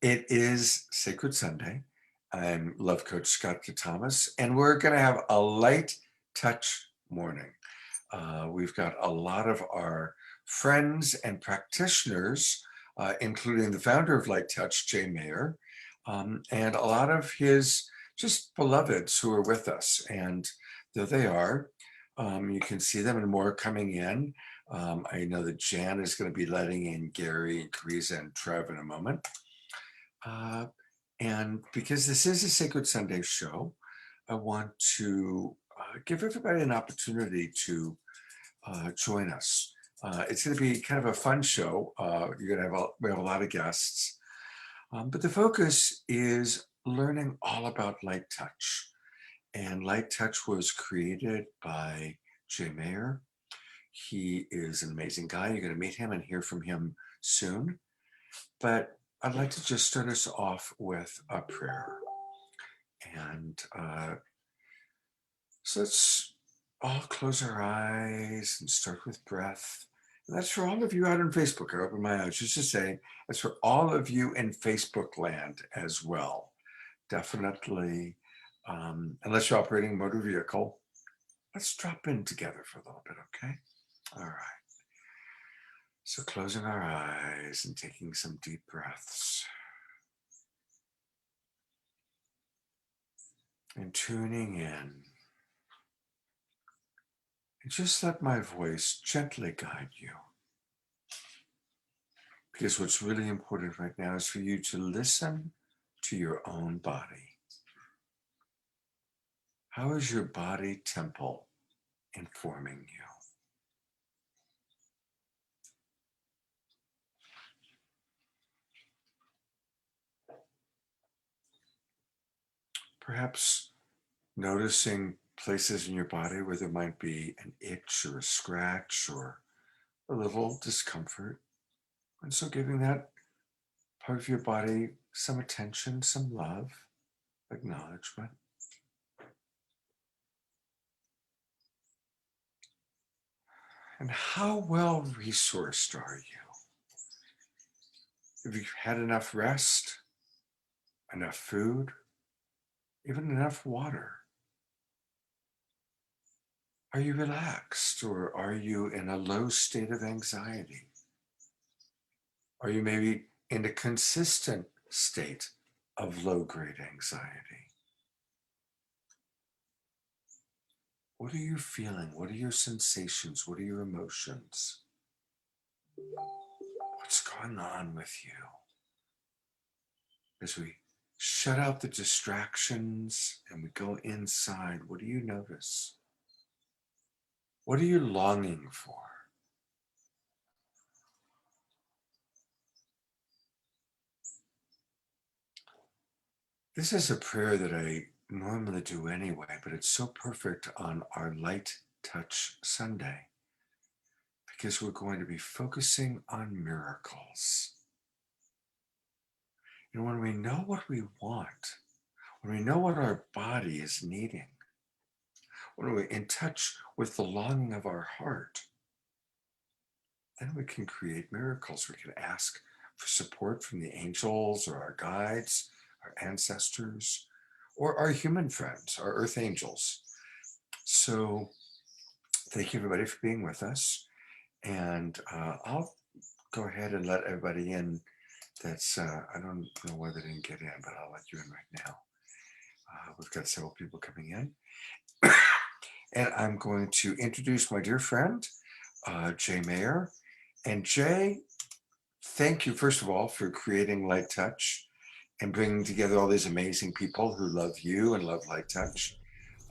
It is Sacred Sunday. I'm Love Coach Scott Thomas, and we're going to have a light touch morning. We've got a lot of our friends and practitioners, including the founder of Light Touch, Jay Mayer, and a lot of his just beloveds who are with us. And there they are. You can see them and more coming in. I know that Jan is going to be letting in Gary and Carissa and Trev in a moment. Uh, and because this is a Sacred Sunday show, I want to give everybody an opportunity to join us. It's going to be kind of a fun show. You're going to we have a lot of guests, but the focus is learning all about light touch. And light touch was created by Jay Mayer. He is an amazing guy. You're going to meet him and hear from him soon. But I'd like to just start us off with a prayer. And so let's all close our eyes and start with breath. And that's for all of you out on Facebook. I open my eyes just to say, that's for all of you in Facebook land as well. Definitely, unless you're operating a motor vehicle, let's drop in together for a little bit, okay? All right. So closing our eyes and taking some deep breaths. And tuning in. And just let my voice gently guide you. Because what's really important right now is for you to listen to your own body. How is your body temple informing you? Perhaps noticing places in your body where there might be an itch or a scratch or a little discomfort. And so giving that part of your body some attention, some love, acknowledgement. And how well resourced are you? Have you had enough rest, enough food, even enough water? Are you relaxed, or are you in a low state of anxiety? Are you maybe in a consistent state of low-grade anxiety? What are you feeling? What are your sensations? What are your emotions? What's going on with you? As we shut out the distractions and we go inside, what do you notice? What are you longing for? This is a prayer that I normally do anyway, but it's so perfect on our Light Touch Sunday because we're going to be focusing on miracles. And when we know what we want, when we know what our body is needing, when we're in touch with the longing of our heart, then we can create miracles. We can ask for support from the angels or our guides, our ancestors, or our human friends, our earth angels. So thank you everybody for being with us. And I'll go ahead and let everybody in. That's, I don't know why they didn't get in, but I'll let you in right now. We've got several people coming in. And I'm going to introduce my dear friend, Jay Mayer. And Jay, thank you, first of all, for creating Light Touch and bringing together all these amazing people who love you and love Light Touch.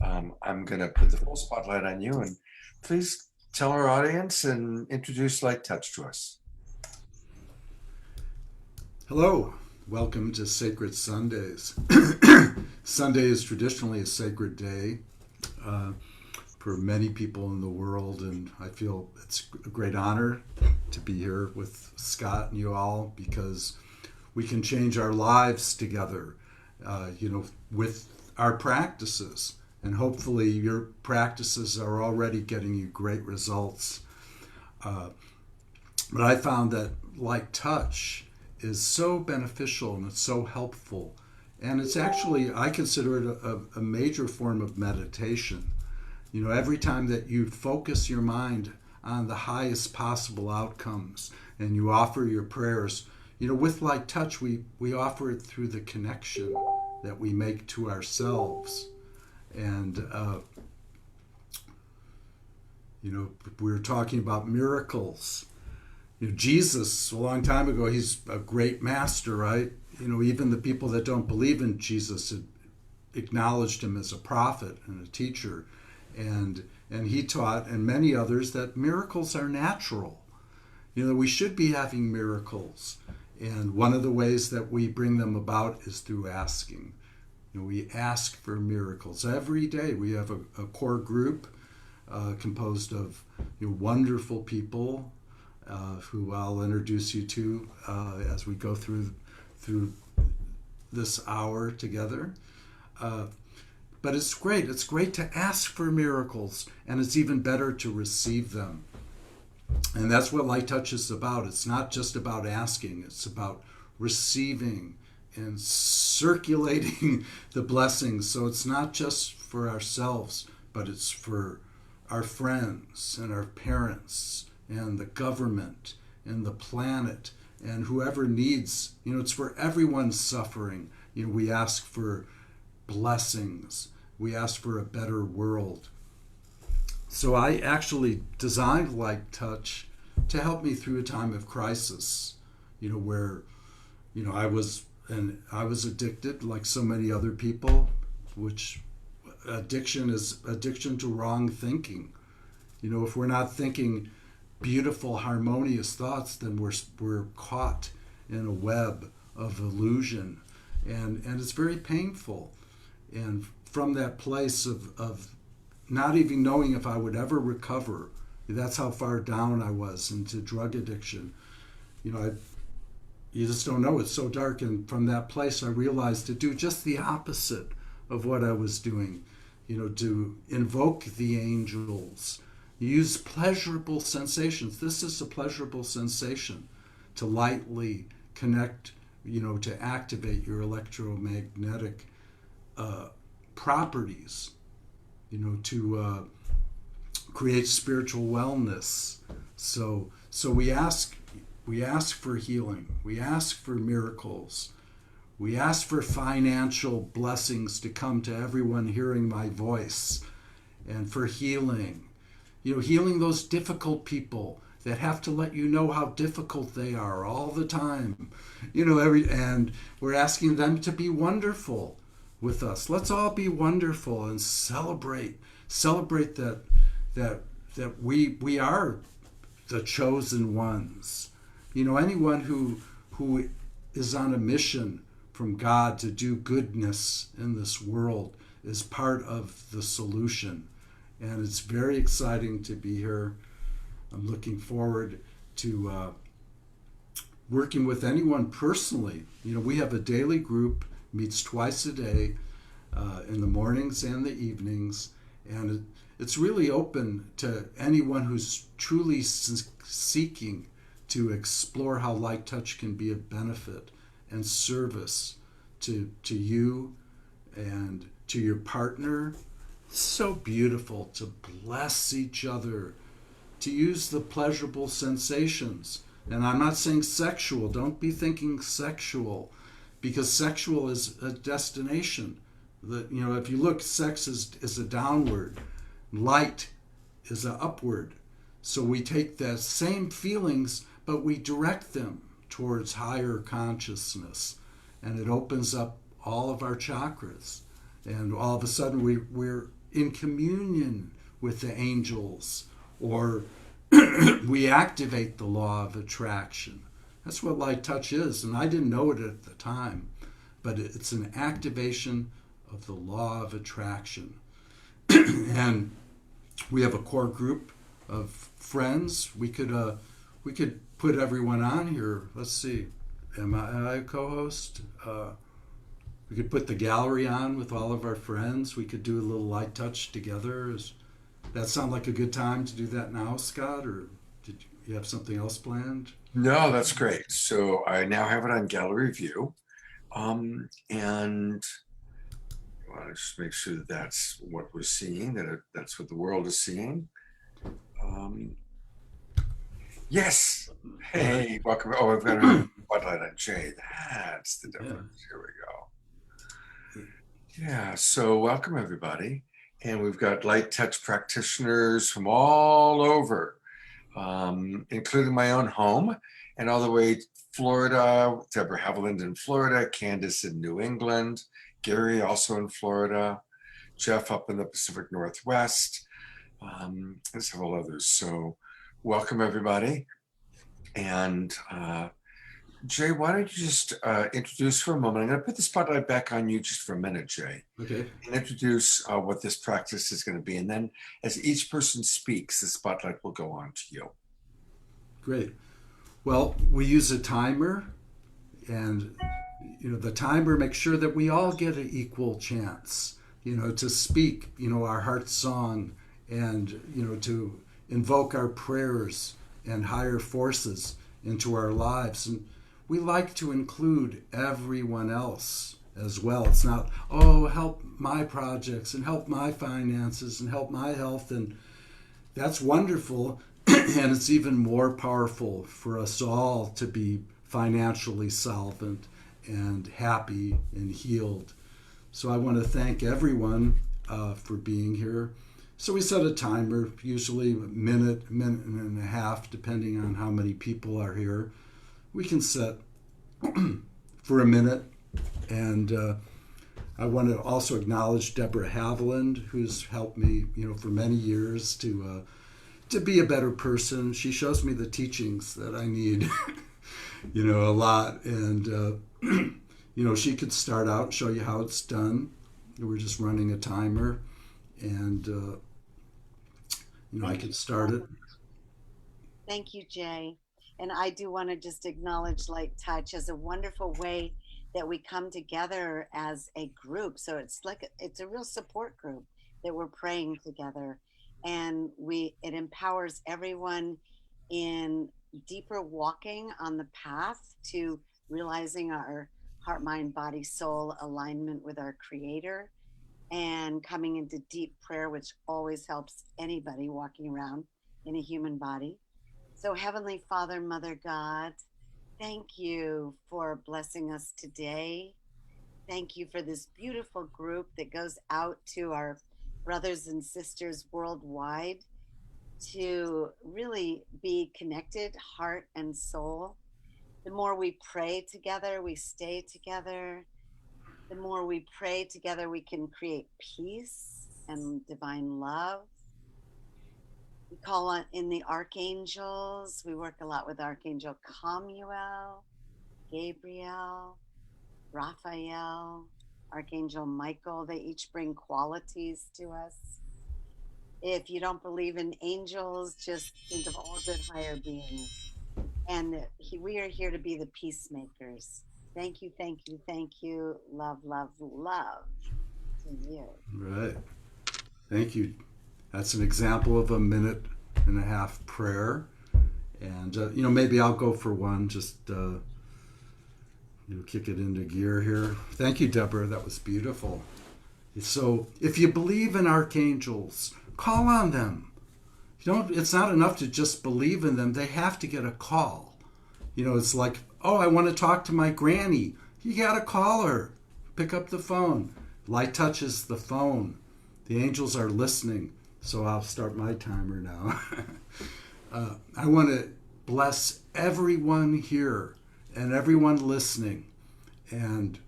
I'm going to put the full spotlight on you, and please tell our audience and introduce Light Touch to us. Hello, welcome to Sacred Sundays. Sunday is traditionally a sacred day for many people in the world, and I feel it's a great honor to be here with Scott and you all because we can change our lives together, with our practices. And hopefully your practices are already getting you great results. But I found that like touch is so beneficial and it's so helpful. And it's actually, I consider it a major form of meditation. You know, every time that you focus your mind on the highest possible outcomes and you offer your prayers, you know, with light touch, we offer it through the connection that we make to ourselves. And, you know, we were talking about miracles. You know, Jesus, a long time ago, he's a great master, right? You know, even the people that don't believe in Jesus had acknowledged him as a prophet and a teacher. And he taught, and many others, that miracles are natural. You know, we should be having miracles. And one of the ways that we bring them about is through asking. You know, we ask for miracles every day. We have a core group composed of, you know, wonderful people who I'll introduce you to as we go through this hour together. But it's great. It's great to ask for miracles, and it's even better to receive them. And that's what Light Touch is about. It's not just about asking. It's about receiving and circulating the blessings. So it's not just for ourselves, but it's for our friends and our parents and the government and the planet and whoever needs. You know, it's for everyone's suffering. You know, we ask for blessings. We ask for a better world. So I actually designed Light Touch to help me through a time of crisis, you know, where, you know, I was addicted like so many other people, which addiction is addiction to wrong thinking. You know, if we're not thinking beautiful, harmonious thoughts, then we're caught in a web of illusion, and it's very painful. And from that place of not even knowing if I would ever recover, that's how far down I was into drug addiction. You know, you just don't know. It's so dark. And from that place, I realized to do just the opposite of what I was doing. You know, to invoke the angels, use pleasurable sensations. This is a pleasurable sensation, to lightly connect, you know, to activate your electromagnetic properties, you know, to create spiritual wellness. So we ask for healing. We ask for miracles. We ask for financial blessings to come to everyone hearing my voice, and for healing. You know, healing those difficult people that have to let you know how difficult they are all the time. You know, and we're asking them to be wonderful with us. Let's all be wonderful and celebrate that we are the chosen ones. You know, anyone who is on a mission from God to do goodness in this world is part of the solution. And it's very exciting to be here. I'm looking forward to working with anyone personally. You know, we have a daily group, meets twice a day, in the mornings and the evenings, and it's really open to anyone who's truly seeking to explore how Light Touch can be of benefit and service to you and to your partner. It's so beautiful to bless each other, to use the pleasurable sensations. And I'm not saying sexual. Don't be thinking sexual, because sexual is a destination. That, you know, if you look, sex is a downward, light is a upward. So we take the same feelings, but we direct them towards higher consciousness, and it opens up all of our chakras, and all of a sudden we're in communion with the angels, or we activate the law of attraction. That's what Light Touch is, and I didn't know it at the time, but it's an activation of the law of attraction. And we have a core group of friends. We could put everyone on here. Let's see, am I a co-host? We could put the gallery on with all of our friends. We could do a little Light Touch together. Does that sound like a good time to do that now, Scott? Or did you? you have something else planned? No, that's great. So I now have it on gallery view. And I want to just make sure that that's what we're seeing, that's what the world is seeing. Um, yes. Okay. Hey, welcome. Oh, I've got a spotlight on Jay. That's the Yeah. difference. Here we go. Yeah, so welcome everybody. And we've got light touch practitioners from all over, including my own home and all the way to Florida, Deborah Haviland in Florida, Candace in New England, Gary also in Florida, Jeff up in the Pacific Northwest, and several others. So welcome everybody. And Jay, why don't you just introduce for a moment? I'm going to put the spotlight back on you just for a minute, Jay, Okay. and introduce what this practice is going to be. And then as each person speaks, the spotlight will go on to you. Great. Well, we use a timer, and the timer makes sure that we all get an equal chance, to speak, our heart song, and to invoke our prayers and higher forces into our lives. And we like to include everyone else as well. It's not, oh, help my projects and help my finances and help my health. And that's wonderful. And it's even more powerful for us all to be financially solvent and happy and healed. So I want to thank everyone for being here. So we set a timer, usually a minute and a half, depending on how many people are here. We can set for a minute. And I want to also acknowledge Deborah Haviland, who's helped me, for many years to be a better person. She shows me the teachings that I need, a lot. And, she could start out and show you how it's done. We're just running a timer. And, I could start it. Thank you, Jay. And I do want to just acknowledge Light Touch as a wonderful way that we come together as a group. So it's a real support group that we're praying together, and it empowers everyone in deeper walking on the path to realizing our heart, mind, body, soul alignment with our Creator, and coming into deep prayer, which always helps anybody walking around in a human body. So, Heavenly Father, Mother God, thank you for blessing us today. Thank you for this beautiful group that goes out to our brothers and sisters worldwide to really be connected, heart and soul. The more we pray together, we stay together. The more we pray together, we can create peace and divine love. We call on in the archangels. We work a lot with Archangel Camuel, Gabriel, Raphael, Archangel Michael. They each bring qualities to us. If you don't believe in angels, just think of all good higher beings. And we are here to be the peacemakers. Thank you, thank you, thank you. Love, love, love to you. Right. Thank you. That's an example of a minute and a half prayer. And, maybe I'll go for one, just, kick it into gear here. Thank you, Deborah. That was beautiful. So if you believe in archangels, call on them. It's not enough to just believe in them. They have to get a call. It's like, oh, I want to talk to my granny. You got to call her. Pick up the phone. Light touches the phone. The angels are listening. So I'll start my timer now. I want to bless everyone here and everyone listening. And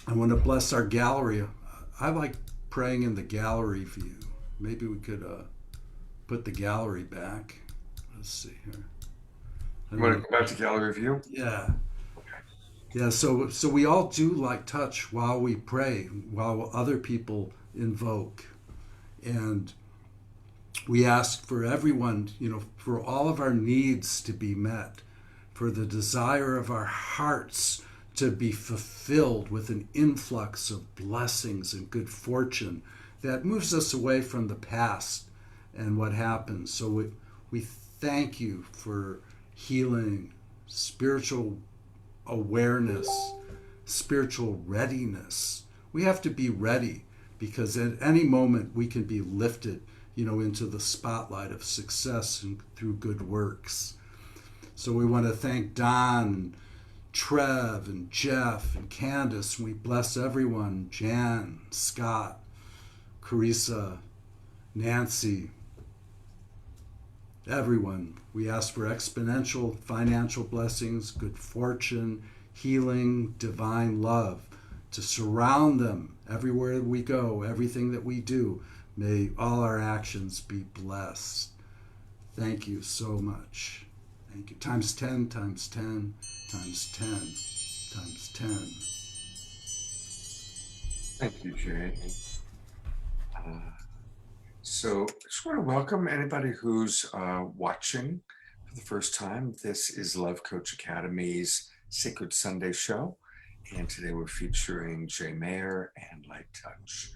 I want to bless our gallery. I like praying in the gallery view. Maybe we could put the gallery back. Let's see here. You want to go back to gallery view? Yeah. Yeah, so we all do like touch while we pray, while other people invoke. And we ask for everyone, for all of our needs to be met, for the desire of our hearts to be fulfilled with an influx of blessings and good fortune that moves us away from the past and what happened. So we thank you for healing, spiritual awareness, spiritual readiness. We have to be ready because at any moment we can be lifted, into the spotlight of success and through good works. So we want to thank Don, Trev, and Jeff, and Candace. We bless everyone, Jan, Scott, Carissa, Nancy, everyone. We ask for exponential financial blessings, good fortune, healing, divine love to surround them everywhere we go, everything that we do. May all our actions be blessed. Thank you so much. Thank you. Times 10, times 10, times 10, times 10. Thank you, Jay. So I just want to welcome anybody who's watching for the first time. This is Love Coach Academy's Sacred Sunday show. And today we're featuring Jay Mayer and Light Touch.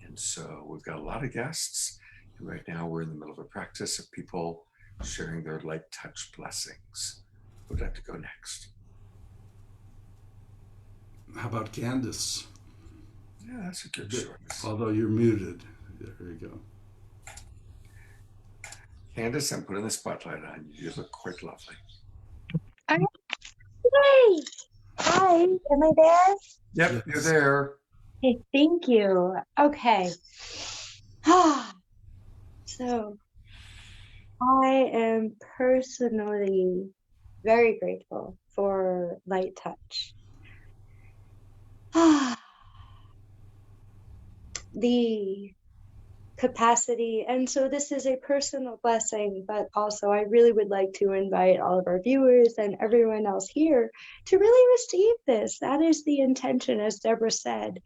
And so we've got a lot of guests. And right now we're in the middle of a practice of people sharing their light touch blessings. Who'd like to go next? How about Candace? Yeah, that's a good choice. Although you're muted. There you go. Candace, I'm putting the spotlight on you. You look quite lovely. Yay! Hi, am I there? Yep, Yes. you're there. Hey, thank you. Okay. So, I am personally very grateful for light touch. The capacity, and so this is a personal blessing, but also I really would like to invite all of our viewers and everyone else here to really receive this. That is the intention, as Deborah said.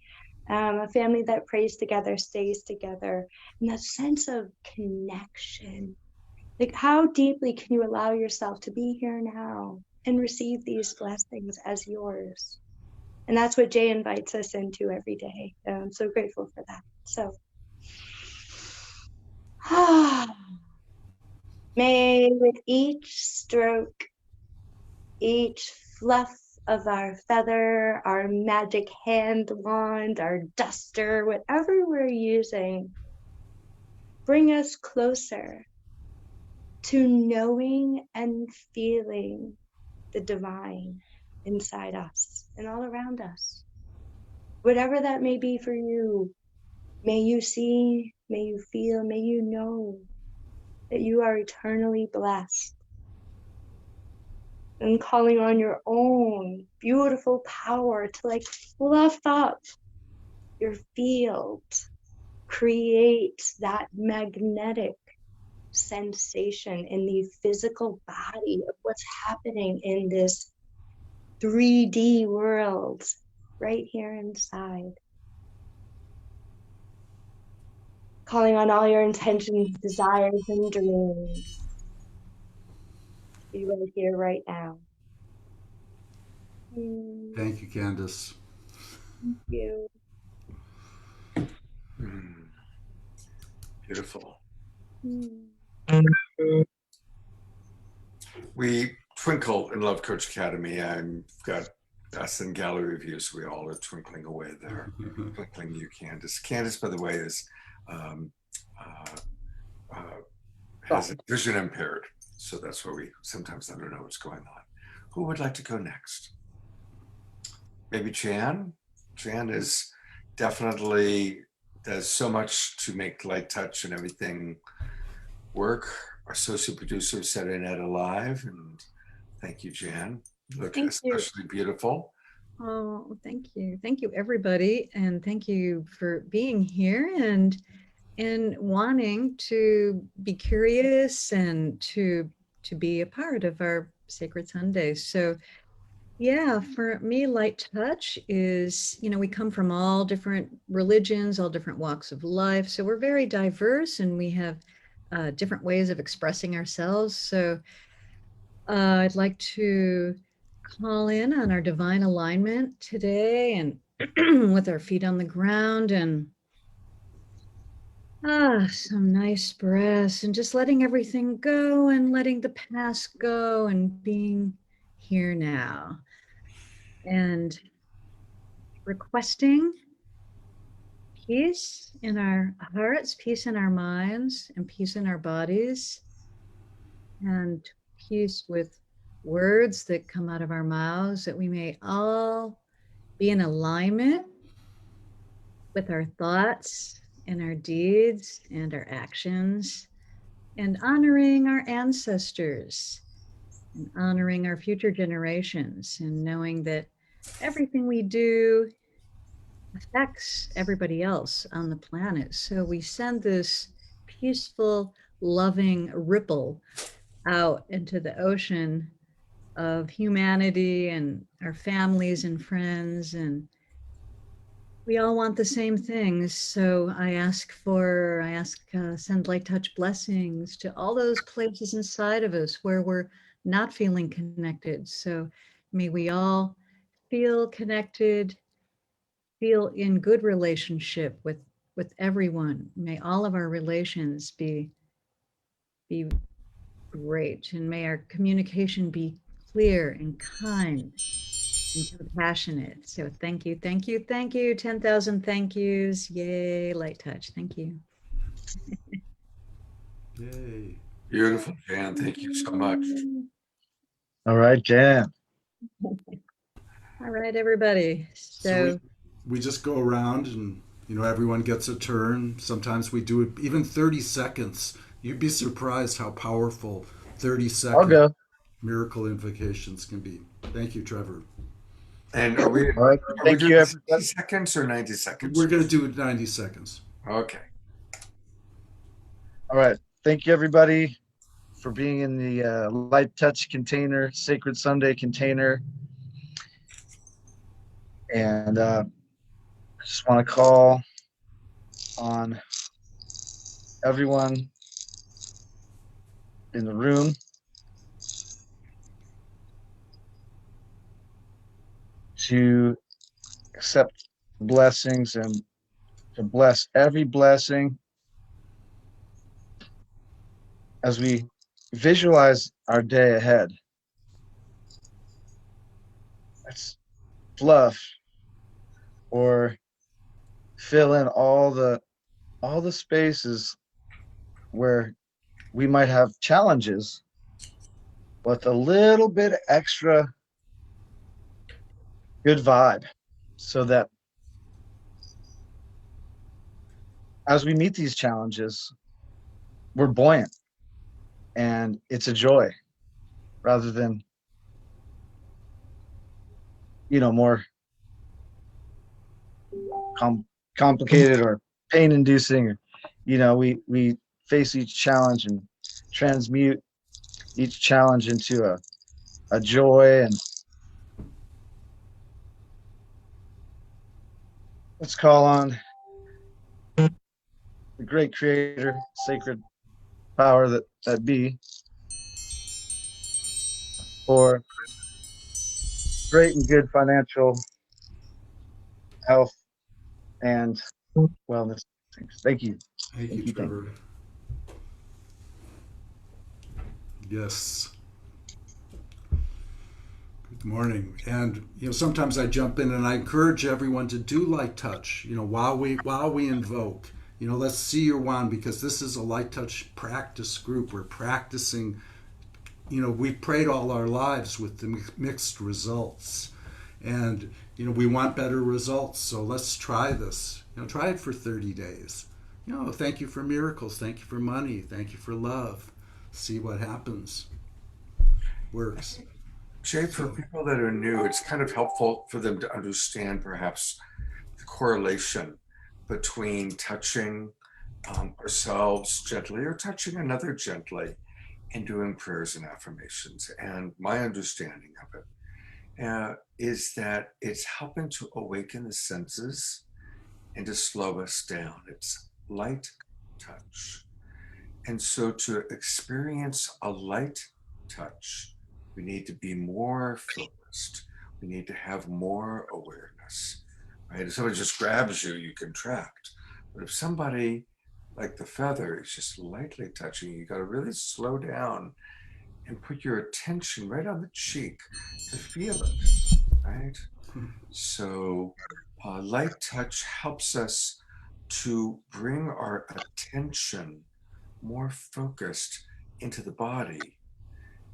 A family that prays together stays together, and that sense of connection. Like, how deeply can you allow yourself to be here now and receive these blessings as yours? And that's what Jay invites us into every day. I'm so grateful for that. So may with each stroke, each fluff of our feather, our magic hand wand, our duster, whatever we're using, bring us closer to knowing and feeling the divine inside us and all around us. Whatever that may be for you, may you see, may you feel, may you know that you are eternally blessed. And calling on your own beautiful power to fluff up your field, create that magnetic sensation in the physical body of what's happening in this 3D world right here inside. Calling on all your intentions, desires, and dreams. Be right here, right now. Thank you, Candace. Thank you. Beautiful. Mm. We twinkle in Love Coach Academy. I've got us in gallery views. We all are twinkling away there. Twinkling you, Candace. Candace, by the way, is has a vision impaired. So that's why we sometimes don't know what's going on. Who would like to go next? Maybe Jan? Jan is definitely does so much to make Light Touch and everything work. Our associate producer said Annette alive, and thank you, Jan. You look especially beautiful. Oh, thank you. Thank you, everybody. And thank you for being here and wanting to be curious and to be a part of our Sacred Sundays. So yeah, for me, Light Touch is, we come from all different religions, all different walks of life. So we're very diverse and we have different ways of expressing ourselves. So I'd like to call in on our divine alignment today and with our feet on the ground and Some nice breaths and just letting everything go and letting the past go and being here now and requesting peace in our hearts, peace in our minds, and peace in our bodies, and peace with words that come out of our mouths, that we may all be in alignment with our thoughts and our deeds and our actions, and honoring our ancestors and honoring our future generations, and knowing that everything we do affects everybody else on the planet. So we send this peaceful, loving ripple out into the ocean of humanity and our families and friends, and we all want the same things. So send light touch blessings to all those places inside of us where we're not feeling connected. So may we all feel connected, feel in good relationship with everyone. May all of our relations be great, and may our communication be clear and kind and compassionate. So thank you, thank you, thank you. 10,000 thank yous. Yay, light touch. Thank you. Yay. Beautiful, Jan. Thank you so much. All right, Jan. All right, everybody. So So we just go around and, everyone gets a turn. Sometimes we do it even 30 seconds. You'd be surprised how powerful 30 I'll second go. miracle invocations can be. Thank you, Trevor. And are we All right. Thank you, doing 60 everybody. seconds or 90 seconds? We're going to do 90 seconds. Okay. All right. Thank you, everybody, for being in the Light Touch container, Sacred Sunday container. And I just want to call on everyone in the room to accept blessings and to bless every blessing as we visualize our day ahead. Let's fluff or fill in all the spaces where we might have challenges with a little bit extra good vibe, so that as we meet these challenges, we're buoyant and it's a joy rather than, more complicated or pain inducing. We face each challenge and transmute each challenge into a joy. And let's call on the great creator, sacred power that be, for great and good financial health and wellness. Thank you. Thank you, Trevor. Yes. Good morning. And sometimes I jump in and I encourage everyone to do light touch. While we invoke. Let's see your wand, because this is a light touch practice group. We're practicing. We prayed all our lives with the mixed results, and we want better results. So let's try this. Try it for 30 days. Thank you for miracles. Thank you for money. Thank you for love. See what happens. Works. Jay, for people that are new, it's kind of helpful for them to understand perhaps the correlation between touching ourselves gently or touching another gently and doing prayers and affirmations. And my understanding of it is that it's helping to awaken the senses and to slow us down. It's light touch. And so to experience a light touch, we need to be more focused. We need to have more awareness, right? If somebody just grabs you, you contract. But if somebody like the feather is just lightly touching. You got to really slow down and put your attention right on the cheek to feel it, right? So, light touch helps us to bring our attention more focused into the body.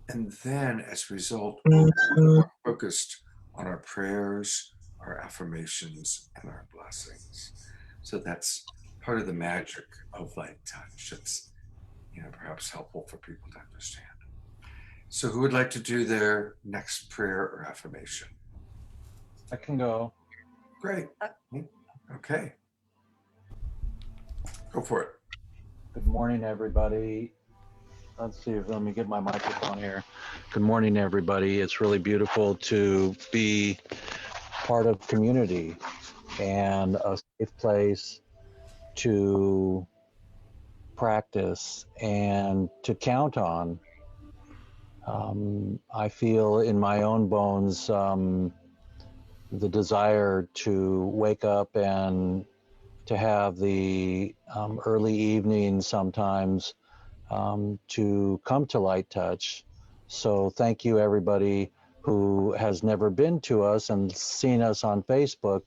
And then, as a result, we'll be more focused on our prayers, our affirmations, and our blessings. So, that's part of the magic of light touch. It's, perhaps helpful for people to understand. So, who would like to do their next prayer or affirmation? I can go. Great. Okay. Go for it. Good morning, everybody. Let's see if let me get my microphone here. Good morning, everybody. It's really beautiful to be part of community and a safe place to practice and to count on. I feel in my own bones the desire to wake up and to have the early evenings sometimes to come to Light Touch. So thank you, everybody who has never been to us and seen us on Facebook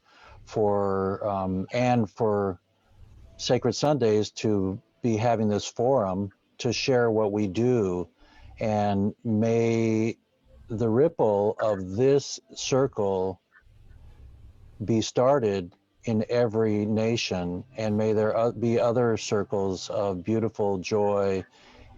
and for Sacred Sundays to be having this forum to share what we do. And may the ripple of this circle be started in every nation, and may there be other circles of beautiful joy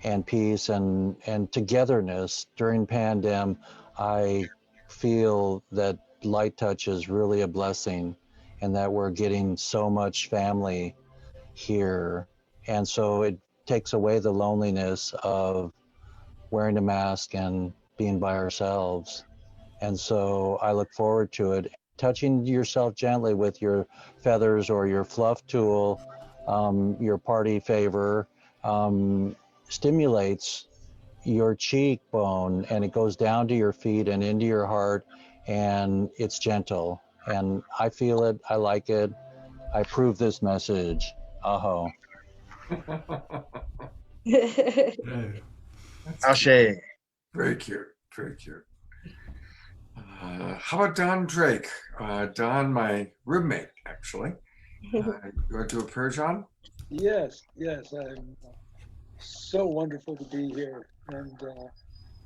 and peace and togetherness during pandemic. I feel that Light Touch is really a blessing, and that we're getting so much family here, and so it takes away the loneliness of wearing a mask and being by ourselves. And so I look forward to it. Touching yourself gently with your feathers or your fluff tool, your party favor, stimulates your cheekbone, and it goes down to your feet and into your heart, and it's gentle. And I feel it. I like it. I approve this message. Aho. Hey. That's cute. Ashe. Very cute. Very cute. How about Don Drake? Don, my roommate, actually. You want to do a prayer, John? Yes, yes. I'm so wonderful to be here. And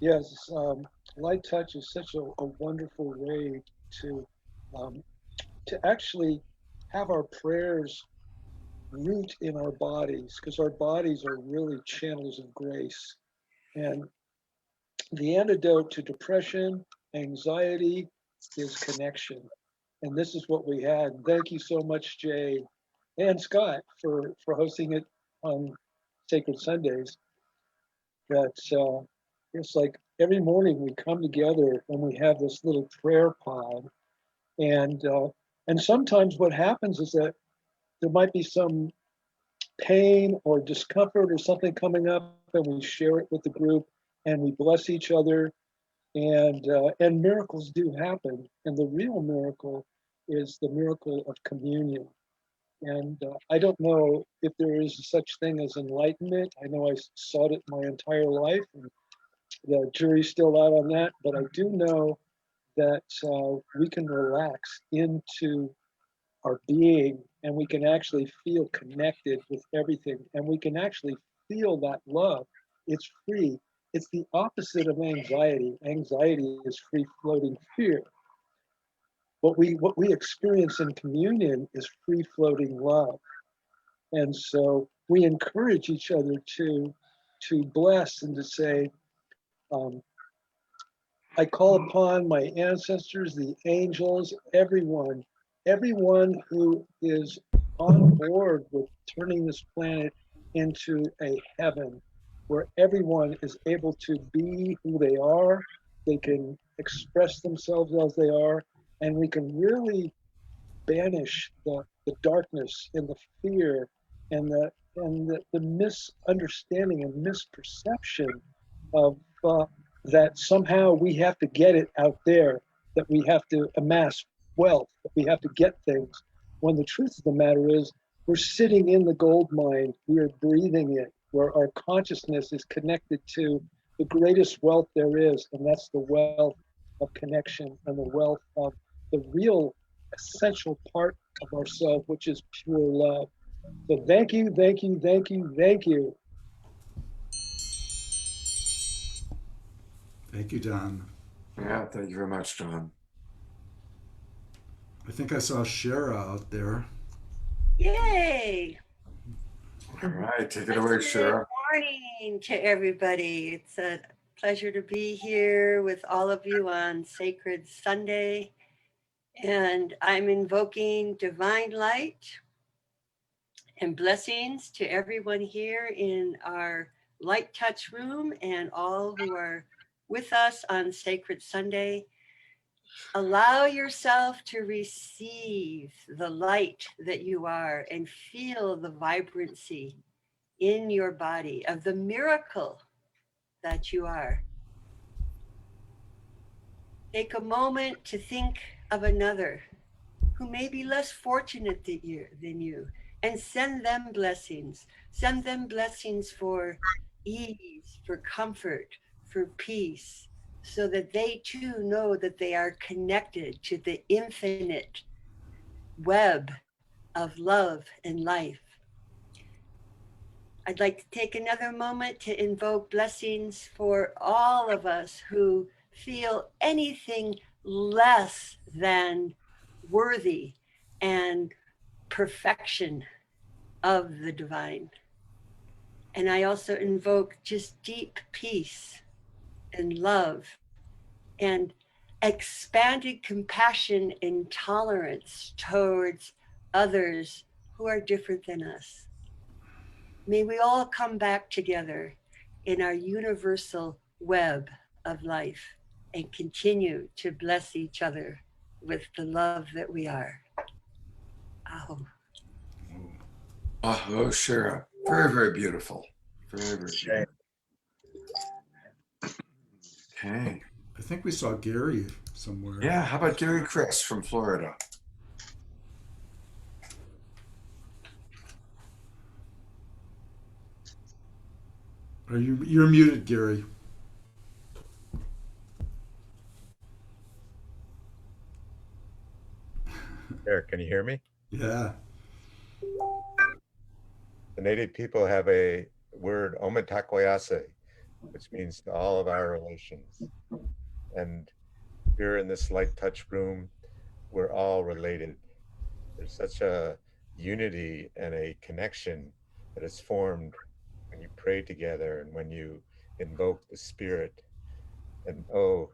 yes, light touch is such a wonderful way to um, to actually have our prayers root in our bodies, because our bodies are really channels of grace. And the antidote to depression, anxiety is connection. And this is what we had. Thank you so much, Jay and Scott, for hosting it on Sacred Sundays. That's it's like every morning we come together and we have this little prayer pod, and sometimes what happens is that there might be some pain or discomfort or something coming up, and we share it with the group, and we bless each other, and miracles do happen. And the real miracle is the miracle of communion. And I don't know if there is such thing as enlightenment. I know I sought it my entire life, and the jury's still out on that. But I do know that we can relax into our being, and we can actually feel connected with everything, and we can actually feel that love. It's free. It's the opposite of anxiety. Anxiety is free floating fear. What we experience in communion is free floating love. And so we encourage each other to bless and to say, um, I call upon my ancestors, the angels, everyone who is on board with turning this planet into a heaven where everyone is able to be who they are, they can express themselves as they are, and we can really banish the darkness and the fear and the misunderstanding and misperception of that somehow we have to get it out there, that we have to amass wealth, that we have to get things, when the truth of the matter is We're sitting in the gold mine. We are breathing it, where our consciousness is connected to the greatest wealth there is, and that's the wealth of connection and the wealth of the real essential part of ourselves, which is pure love. So thank you, thank you, thank you, thank you. Thank you, Don. Yeah, thank you very much, Don. I think I saw Shara out there. Yay! All right, take it away, Good Shara. morning to everybody. It's a pleasure to be here with all of you on Sacred Sunday. And I'm invoking divine light and blessings to everyone here in our light touch room and all who are with us on Sacred Sunday. Allow yourself to receive the light that you are and feel the vibrancy in your body of the miracle that you are. Take a moment to think of another who may be less fortunate than you and send them blessings. Send them blessings for ease, for comfort, for peace, so that they too know that they are connected to the infinite web of love and life. I'd like to take another moment to invoke blessings for all of us who feel anything less than worthy and perfection of the divine. And I also invoke just deep peace and love and expanded compassion and tolerance towards others who are different than us. May we all come back together in our universal web of life and continue to bless each other with the love that we are. Oh. Oh, Shara. Very, very beautiful. Very, very beautiful. Okay. I think we saw Gary somewhere. Yeah, how about Gary Chris from Florida? You're muted, Gary. Eric, can you hear me? Yeah. The native people have a word, omatakoyase, which means to all of our relations. And here in this light touch room, we're all related. There's such a unity and a connection that is formed when you pray together and when you invoke the spirit. And oh,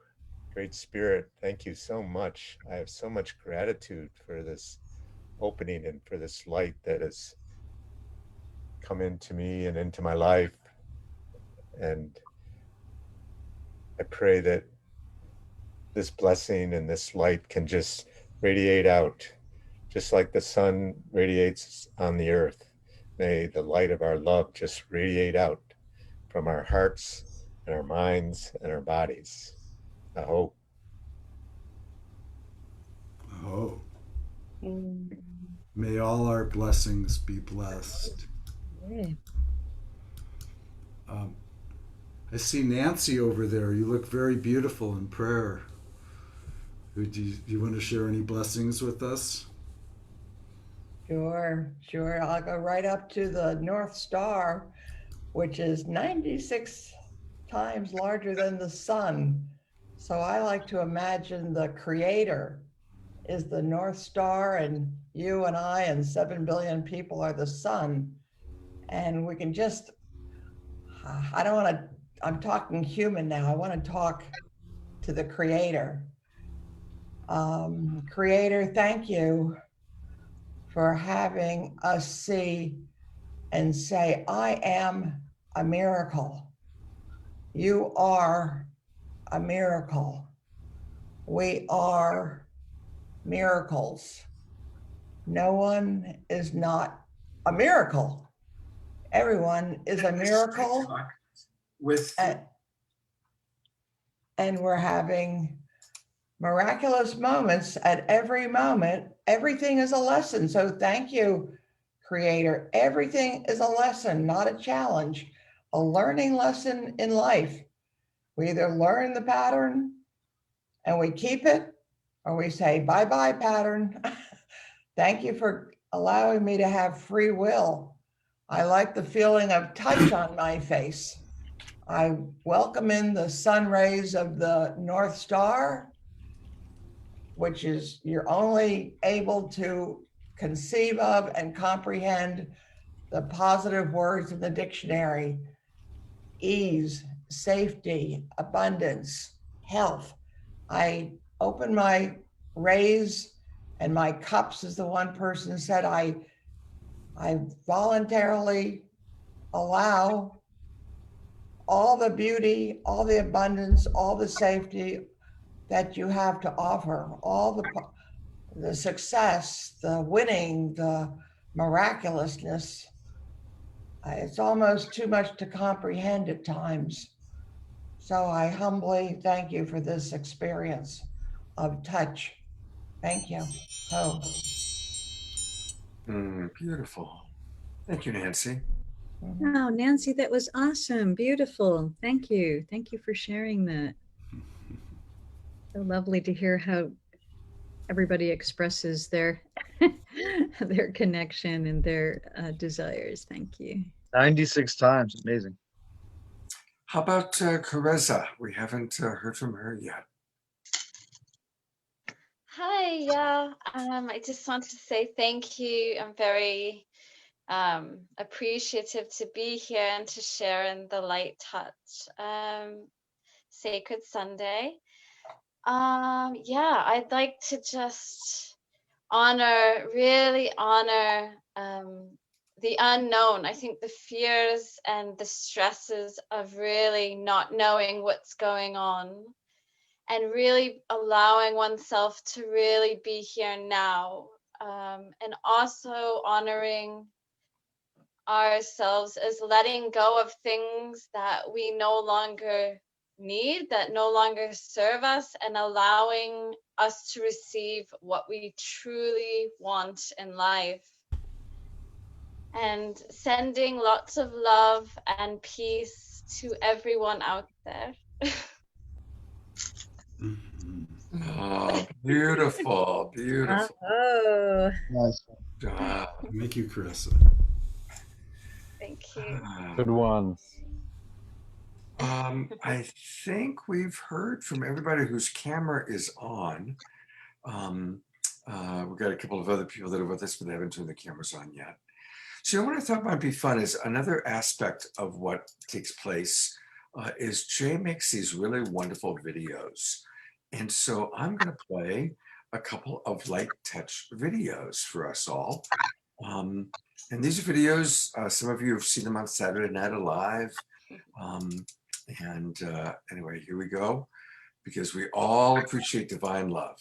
great spirit, thank you so much. I have so much gratitude for this opening and for this light that has come into me and into my life. And I pray that this blessing and this light can just radiate out, just like the sun radiates on the earth. May the light of our love just radiate out from our hearts and our minds and our bodies. I hope. Oh. May all our blessings be blessed. I see Nancy over there. You look very beautiful in prayer. Do you want to share any blessings with us? Sure. I'll go right up to the North Star, which is 96 times larger than the sun. So I like to imagine the creator is the North Star, and you and I and 7 billion people are the sun. And we can just, I don't want to, I'm talking human now. I want to talk to the creator. Creator, thank you for having us see and say, I am a miracle. You are a miracle. We are miracles. No one is not a miracle. Everyone is a miracle. And we're having miraculous moments at every moment. Everything is a lesson. So thank you, creator. Everything is a lesson, not a challenge, a learning lesson in life. We either learn the pattern and we keep it, or we say, bye-bye pattern. Thank you for allowing me to have free will. I like the feeling of touch on my face. I welcome in the sun rays of the North Star, which is you're only able to conceive of and comprehend the positive words in the dictionary: ease, safety, abundance, health. I open my rays and my cups, as the one person said, I voluntarily allow all the beauty, all the abundance, all the safety that you have to offer, all the success, the winning, the miraculousness. It's almost too much to comprehend at times. So I humbly thank you for this experience of touch. Thank you. Oh. Beautiful. Thank you, Nancy. Oh, Nancy, that was awesome. Beautiful. Thank you. Thank you for sharing that. So lovely to hear how everybody expresses their their connection and their desires. Thank you. 96 times. Amazing. How about Careza? We haven't heard from her yet. Hi, yeah. I just wanted to say thank you. I'm very appreciative to be here and to share in the Light Touch Sacred Sunday. Yeah, I'd like to just really honor the unknown. I think the fears and the stresses of really not knowing what's going on, and really allowing oneself to really be here now, and also honoring ourselves as letting go of things that we no longer need, that no longer serve us, and allowing us to receive what we truly want in life. And sending lots of love and peace to everyone out there. Oh, beautiful, beautiful. Oh, Nice. Thank you, Caressa. Thank you. Good one. I think we've heard from everybody whose camera is on. We've got a couple of other people that are with us, but they haven't turned the cameras on yet. So what I thought might be fun is another aspect of what takes place is Jay makes these really wonderful videos. And so I'm going to play a couple of light touch videos for us all. And these are videos, some of you have seen them on Saturday Night Alive. Anyway, here we go, because we all appreciate divine love.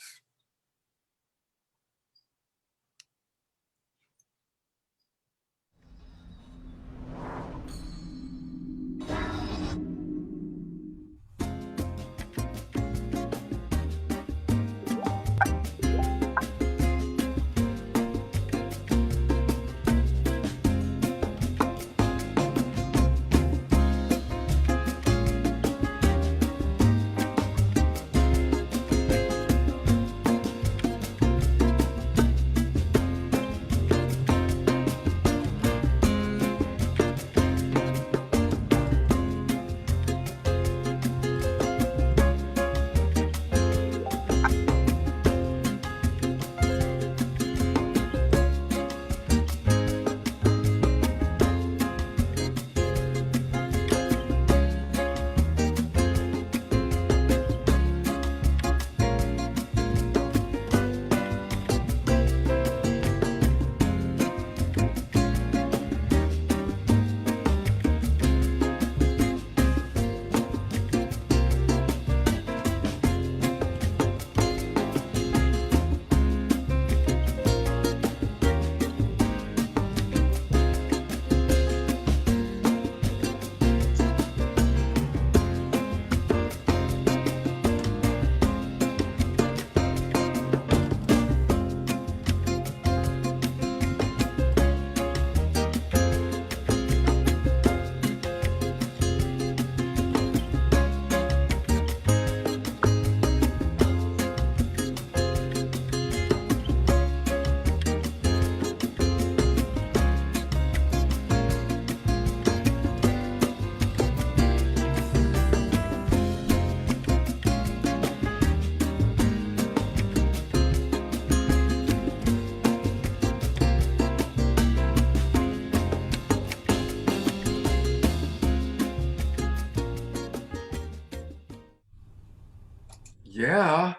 Yeah,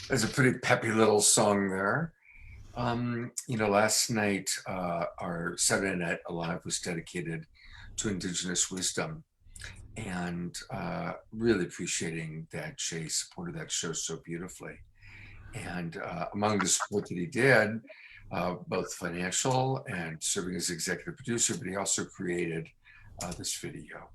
there's a pretty peppy little song there. Last night, our Saturday Night Alive was dedicated to Indigenous wisdom, and really appreciating that Jay supported that show so beautifully. And among the support that he did, both financial and serving as executive producer, but he also created this video.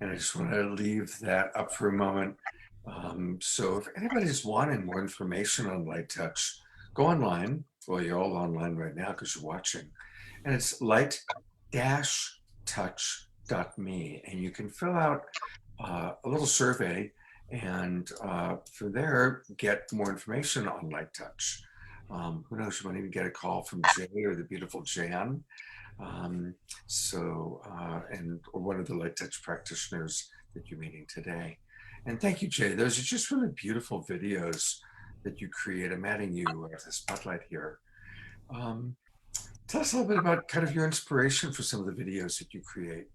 And I just want to leave that up for a moment. So if anybody's wanting more information on Light Touch, go online. Well, you're all online right now because you're watching. And it's light-touch.me. And you can fill out a little survey and from there, get more information on Light Touch. Who knows, you might even get a call from Jay or the beautiful Jan. Or one of the Light Touch practitioners that you're meeting today. And thank you, Jay. Those are just really beautiful videos that you create. I'm adding you as a spotlight here. Tell us a little bit about kind of your inspiration for some of the videos that you create.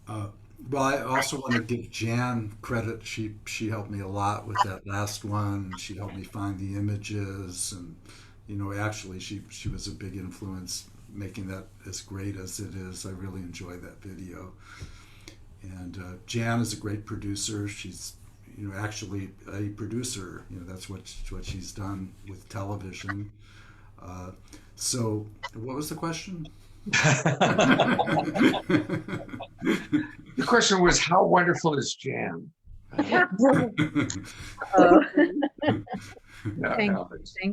Well, I also want to give Jan credit. She helped me a lot with that last one. She helped me find the images, and actually, she was a big influence making that as great as it is. I really enjoy that video. And Jan is a great producer. She's actually a producer. That's what she's done with television. So, what was the question? The question was, how wonderful is Jan? Thank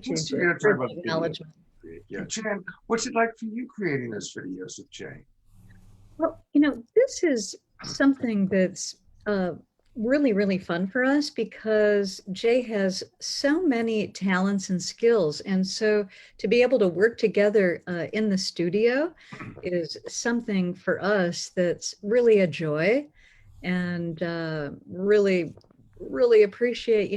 you, Jay, for the acknowledgement. Yeah, Jan, what's it like for you creating those videos with Jay? Well, this is something that's really, really fun for us because Jay has so many talents and skills. And so to be able to work together in the studio is something for us that's really a joy, and really, really appreciate,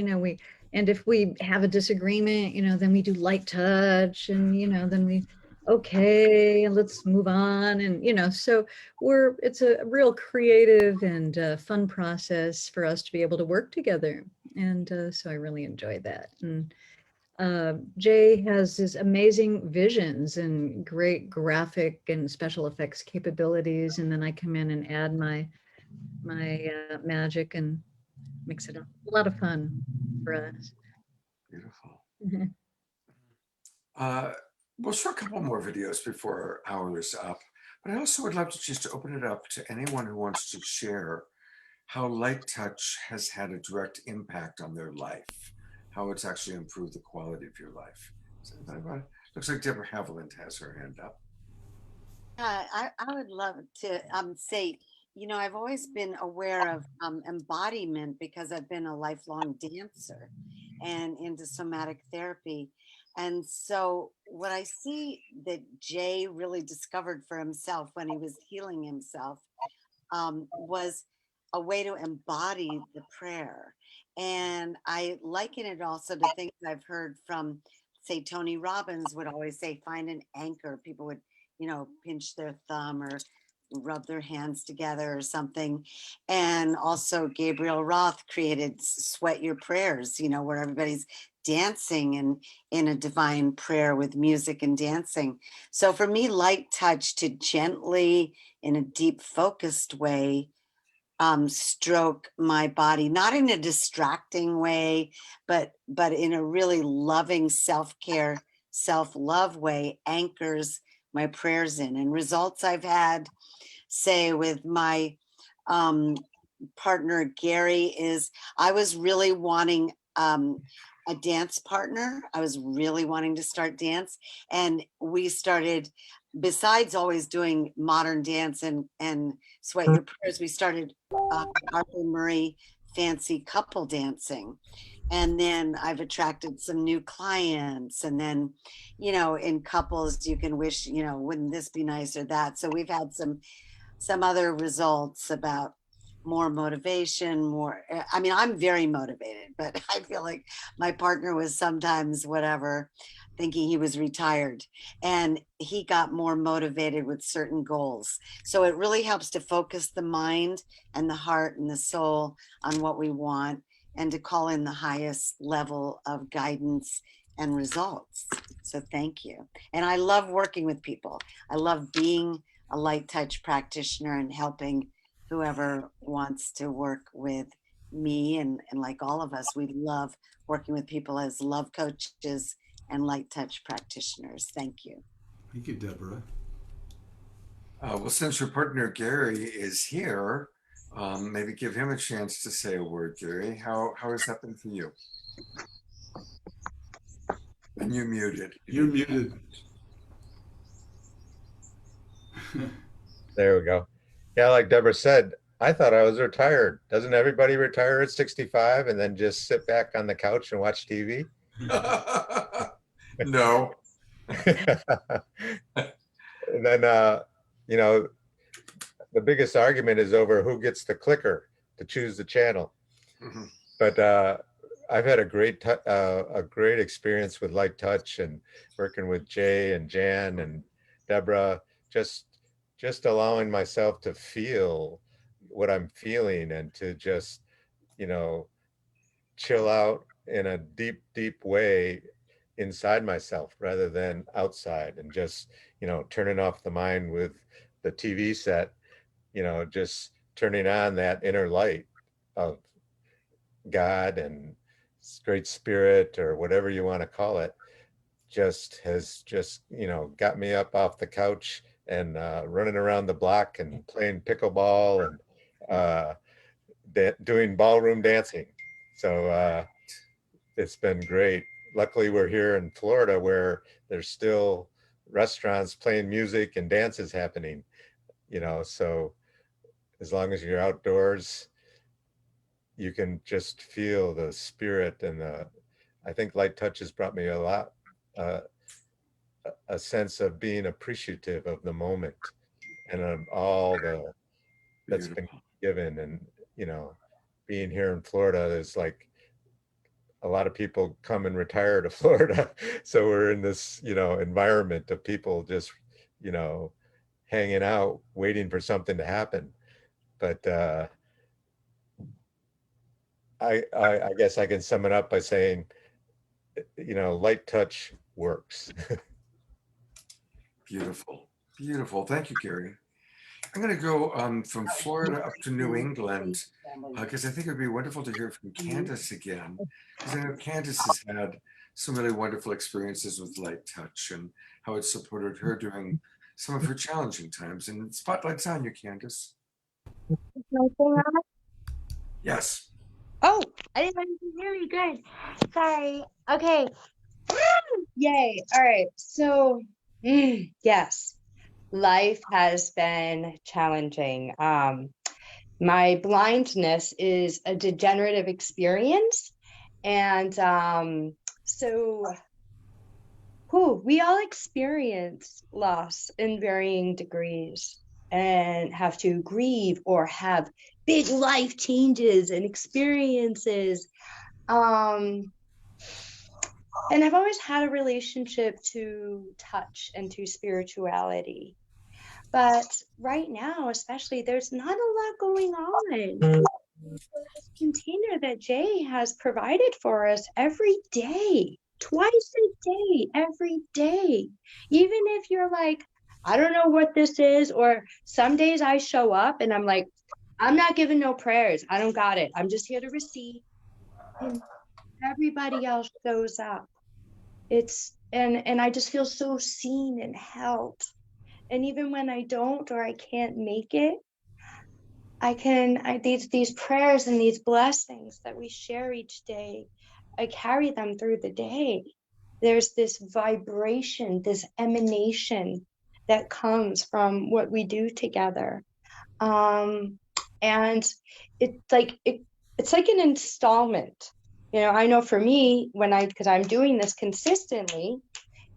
and if we have a disagreement, then we do light touch, and, then we, okay, let's move on. And, so it's a real creative and fun process for us to be able to work together. And so I really enjoy that. And Jay has his amazing visions and great graphic and special effects capabilities. And then I come in and add my magic and mix it up. A lot of fun for us. Beautiful. We'll show a couple more videos before our hour is up, but I also would love to just open it up to anyone who wants to share how Light Touch has had a direct impact on their life. how it's actually improved the quality of your life. So, looks like Deborah Haviland has her hand up. I would love to say, I've always been aware of embodiment because I've been a lifelong dancer and into somatic therapy. And so, what I see that Jay really discovered for himself when he was healing himself was a way to embody the prayer. And I liken it also to things I've heard from, say, Tony Robbins would always say, find an anchor. People would, pinch their thumb or rub their hands together or something. And also, Gabriel Roth created Sweat Your Prayers, where everybody's dancing and in a divine prayer with music and dancing. So for me, light touch to gently, in a deep focused way, stroke my body, not in a distracting way, but in a really loving self-care, self-love way, anchors my prayers in. And results I've had, say, with my partner Gary, is I was really wanting a dance partner. I was really wanting to start dance, and we started, besides always doing modern dance and Sweat Your Prayers, we started Arthur Murray fancy couple dancing. And then I've attracted some new clients. And then, in couples, you can wish, wouldn't this be nice or that. So we've had some other results about more motivation, I mean, I'm very motivated, but I feel like my partner was sometimes whatever, thinking he was retired, and he got more motivated with certain goals. So it really helps to focus the mind and the heart and the soul on what we want, and to call in the highest level of guidance and results. So thank you. And I love working with people. I love being a light touch practitioner and helping whoever wants to work with me. And like all of us, we love working with people as love coaches and light touch practitioners. Thank you. Thank you, Deborah. Well, since your partner Gary is here, maybe give him a chance to say a word, Gary. How has that been for you? And you're muted. You're muted. There we go. Yeah, like Deborah said, I thought I was retired. Doesn't everybody retire at 65 and then just sit back on the couch and watch TV? No. And then, the biggest argument is over who gets the clicker to choose the channel. Mhm. But I've had a great experience with light touch and working with Jay and Jan and Deborah, just allowing myself to feel what I'm feeling and to just, chill out in a deep, deep way inside myself rather than outside, and just, turning off the mind with the TV set, just turning on that inner light of God and great spirit or whatever you want to call it, has got me up off the couch and running around the block and playing pickleball and doing ballroom dancing. So it's been great. Luckily, we're here in Florida where there's still restaurants playing music and dances happening, so as long as you're outdoors, you can just feel the spirit and I think light touch has brought me a lot, a sense of being appreciative of the moment and of all that's been given. And, being here in Florida is like a lot of people come and retire to Florida. So we're in this, environment of people just, hanging out, waiting for something to happen. But I guess I can sum it up by saying, light touch works. Beautiful. Beautiful. Thank you, Gary. I'm going to go from Florida up to New England because I think it would be wonderful to hear from Candace again, because I know Candace has had some really wonderful experiences with light touch and how it supported her during some of her challenging times. And spotlight's on you, Candace. Yes. Oh, I didn't hear you good. Sorry. Okay. Yay. All right. So, yes, life has been challenging. My blindness is a degenerative experience. And so we all experience loss in varying degrees and have to grieve or have big life changes and experiences. Um, and I've always had a relationship to touch and to spirituality. But right now, especially, there's not a lot going on. This container that Jay has provided for us every day, twice a day, every day. Even if you're like, I don't know what this is, or some days I show up and I'm like, I'm not giving no prayers. I don't got it. I'm just here to receive. And everybody else shows up. And I just feel so seen and held. And even when I don't or I can't make it, these prayers and these blessings that we share each day, I carry them through the day. There's this vibration, this emanation that comes from what we do together. And it's like an installment. I know for me, because I'm doing this consistently,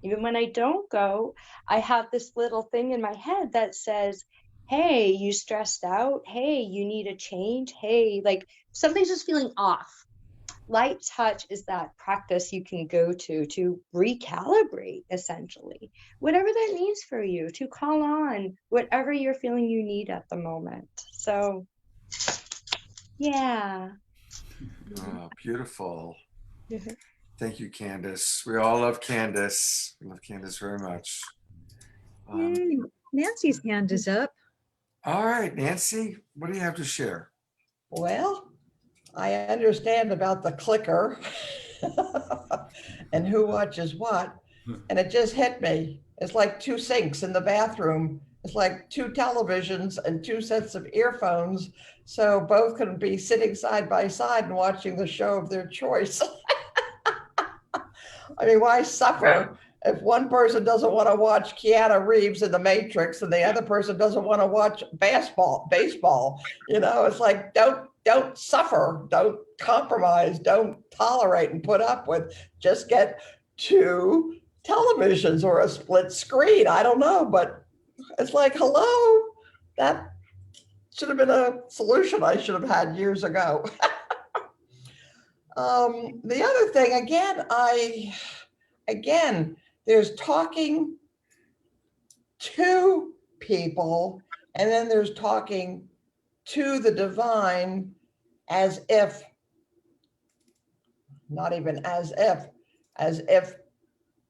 even when I don't go, I have this little thing in my head that says, hey, you stressed out. Hey, you need a change. Hey, like something's just feeling off. Light touch is that practice you can go to recalibrate, essentially, whatever that means for you, to call on whatever you're feeling you need at the moment. So, yeah. Oh, beautiful. Thank you, Candace. We all love Candace. We love Candace very much. Yay. Nancy's hand is up. All right, Nancy, what do you have to share? Well, I understand about the clicker and who watches what. And it just hit me. It's like two sinks in the bathroom. It's like two televisions and two sets of earphones. So both can be sitting side by side and watching the show of their choice. I mean, why suffer if one person doesn't want to watch Keanu Reeves in The Matrix and the other person doesn't want to watch baseball? It's like, don't suffer, don't compromise, don't tolerate and put up with. Just get two televisions or a split screen. I don't know, but it's like, hello, that should have been a solution I should have had years ago. The other thing, again, there's talking to people, and then there's talking to the divine as if, not even as if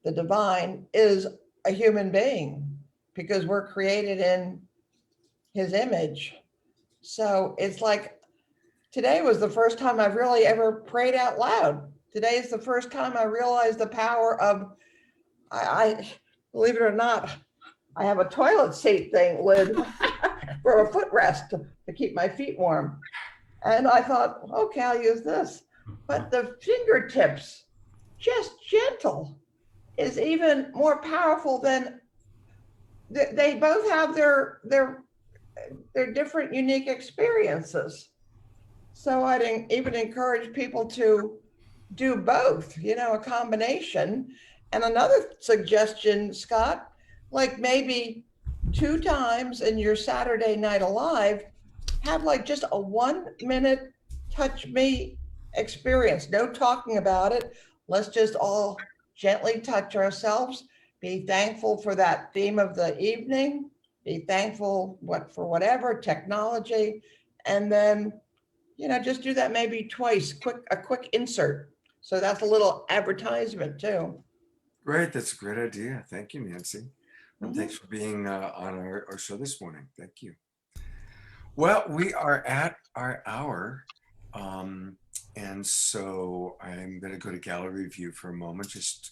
the divine is a human being, because we're created in his image. So it's like, today was the first time I've really ever prayed out loud. Today is the first time I realized the power of, I believe it or not, I have a toilet seat thing lid for a footrest to keep my feet warm. And I thought, okay, I'll use this. But the fingertips, just gentle, is even more powerful than, they both have their different unique experiences. So I'd even encourage people to do both, a combination. And another suggestion, Scott, like maybe 2 times in your Saturday Night Alive, have like just a 1-minute touch me experience. No talking about it. Let's just all gently touch ourselves. Be thankful for that theme of the evening. Be thankful for whatever technology, and then just do that maybe twice. A quick insert. So that's a little advertisement too. Great, that's a great idea. Thank you, Nancy. And thanks for being on our show this morning. Thank you. Well, we are at our hour. And so I'm going to go to gallery view for a moment, just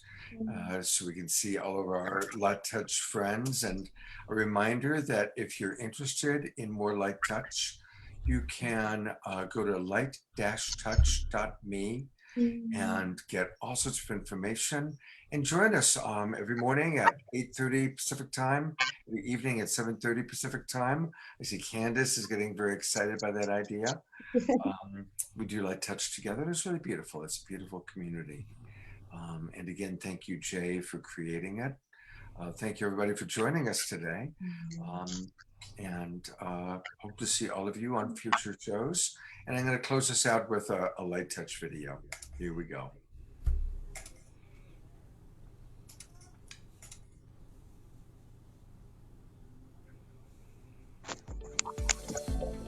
so we can see all of our Light Touch friends. And a reminder that if you're interested in more Light Touch, you can go to light-touch.me and get all sorts of information and join us every morning at 8:30 Pacific time, every evening at 7:30 Pacific time. I see Candace is getting very excited by that idea. We do Light Touch together. It's really beautiful. It's a beautiful community. And again, thank you, Jay, for creating it. Thank you, everybody, for joining us today. And hope to see all of you on future shows. And I'm going to close this out with a Light Touch video. Here we go.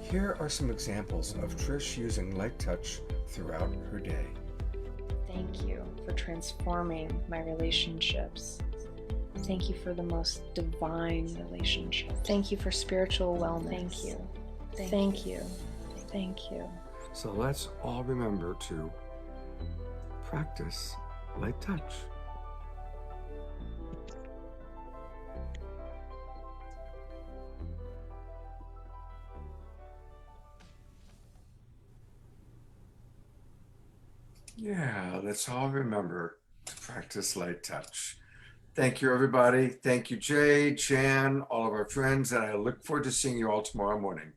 Here are some examples of Trish using Light Touch throughout her day. Thank you for transforming my relationships. Thank you for the most divine relationship. Thank you for spiritual wellness. Thank you. Thank you. Thank you. So let's all remember to practice Light Touch. Yeah, let's all remember to practice Light Touch. Thank you, everybody. Thank you, Jay, Chan, all of our friends, and I look forward to seeing you all tomorrow morning.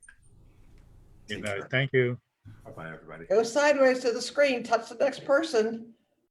Good night. Thank you. Bye-bye, everybody. Go sideways to the screen, touch the next person.